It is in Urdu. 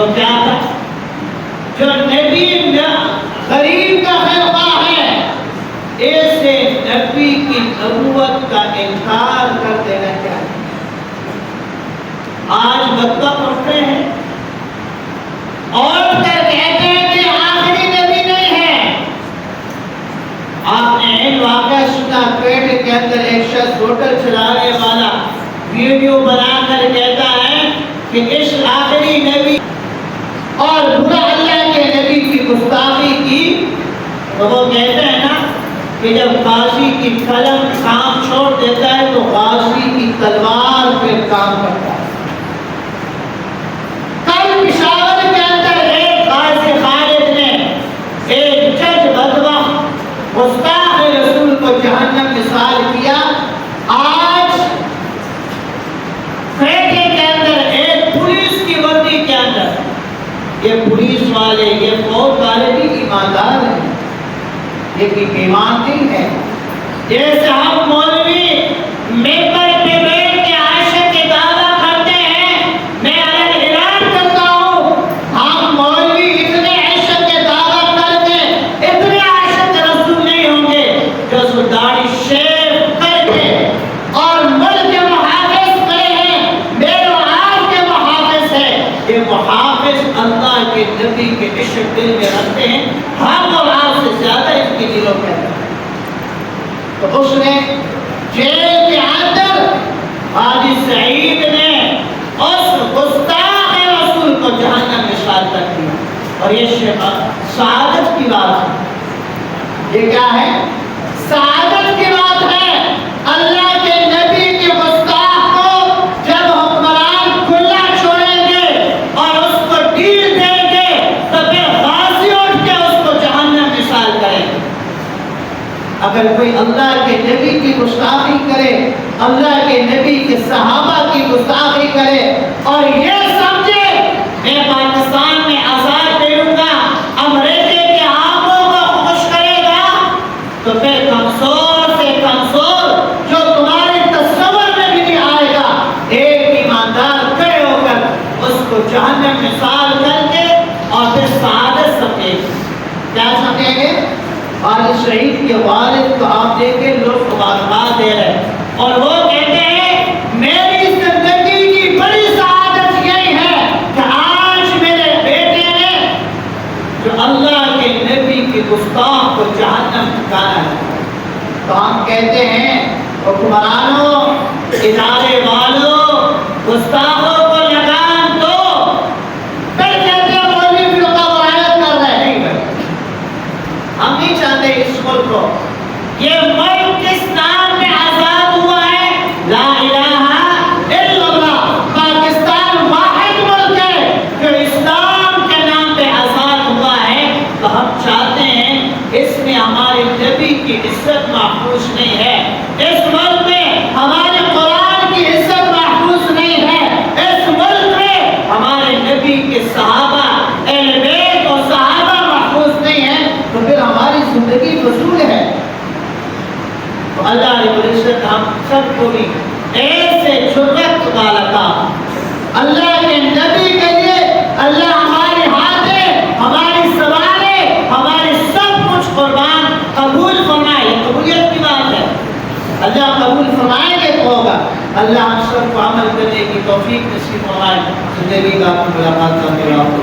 جو کیا تھا؟ جو نبی غریب کا خیر ہے، ایسے نبی کی نبوت کا انکار کر دینا چاہیے۔ آج بدعا پڑھتے ہیں اور کہتے ہیں کہ آخری نبی نہیں ہے۔ آپ نے ایک واقعہ سنا، پیٹ کے اندر ایک شخص ہوٹل چلانے والا ویڈیو بنا کر کہتا ہے کہ اس آخری نبی اور برا اللہ کے نبی کی گستاخی کی، تو وہ کہتے ہیں نا کہ جب غازی کی قلم کام چھوڑ دیتا ہے تو غازی کی تلوار پھر کام کرتا ہے۔ کل پشاور کے اندر ایک غازی خالد نے ایک جج بدبخت گستاخ رسول کو جہنم مثال کیا۔ آج پیٹے کے اندر ایک پولیس کی وردی کے اندر یہ پولیس والے، یہ فوج والے بھی ایماندار ہیں، لیکن ایمان نہیں ہے۔ جیسے ہم مولوی ممبر پہ بیٹھ کے عاشق کے دعویٰ کرتے ہیں، میں الگ اعلان کرتا ہوں، ہم مولوی اتنے عاشق کے دعویٰ کر کے اتنے عاشق رسول نہیں ہوں گے جو سو داڑھی شیو کر کے اور ملک کے محافظ کرے ہیں، میرے آپ کے محافظ ہیں۔ یہ محافظ اللہ کے نبی کے عشق دل میں رکھتے ہیں، ہم اور آپ سے زیادہ اس کی دلوں میں رکھتے ہیں۔ تو اس نے جیل کے اندر حاجی سعید نے اس گستاخ رسول کو جہنم میں شاد کر دیا، اور یہ سعادت کی بات ہے۔ یہ کیا ہے؟ سعادت کی بات ہے۔ اللہ کے نبی کے گستاخ کو جب حکمران کھلا چھوڑیں گے اور اس کو ڈیل دیں گے تو پھر غازی اٹھ کے اس کو جہنم میں شاد کریں گے۔ اگر کوئی اللہ کے نبی کی گستاخی کرے، اللہ کے نبی کے صحابہ کی گستاخی کرے اور یہ سمجھے میں پاکستان میں آزاد دے دوں گا، امریکہ کے آنکھوں کو خوش کرے گا، تو پھر کمزور سے کمزور جو تمہارے تصور میں بھی نہیں آئے گا، ایک ایماندار کھڑے ہو کر اس کو جہنم میں سال کر کے اور پھر سعادت سمجھے گا۔ کیا سمجھیں گے؟ حاجی سعید کے والد کو آپ دیکھیں لوگ مبارکباد دے رہے ہیں، اور وہ کہتے ہیں میری زندگی کی بڑی سعادت یہی ہے کہ آج میرے بیٹے نے جو اللہ کے نبی کی گستاخ کو جہنم ٹھکانا ہے۔ تو ہم کہتے ہیں حکمرانوں، ادارے والوں، گستاخوں کو لگان دو۔ پھر کہتے ہیں مولوی فرقہ وارایت کر رہے ہیں۔ ہم نہیں چاہتے اس ملک کو، یہ ملک کس نام میں آزاد ہوا ہے؟ لا الہ الا اللہ۔ پاکستان واحد ملک ہے جو اسلام کے نام پہ آزاد ہوا ہے۔ تو ہم چاہتے ہیں اس میں ہمارے نبی کی عزت محفوظ نہیں ہے، اس ملک میں ہمارے قرآن کی عزت محفوظ نہیں ہے، اس ملک میں ہمارے نبی کے صحابہ اہل بیت اور صحابہ محفوظ نہیں ہے، تو پھر ہماری زندگی فضول ہے۔ تو اللہ رب العزت ہم سب کو بھی ایسے جرأت والا کام اللہ کے نبی کے لیے، اللہ ہمارے ہاتھیں، ہماری سوالیں، ہمارے سب کچھ قربان قبول فرمائے۔ قبولیت کی بات ہے، اللہ قبول فرمائیں گے تو ہوگا۔ اللہ ہم سب کو عمل کرنے کی توفیق نصیب فرمائے۔ زندگی کا ملاقات کا میرا آپ کو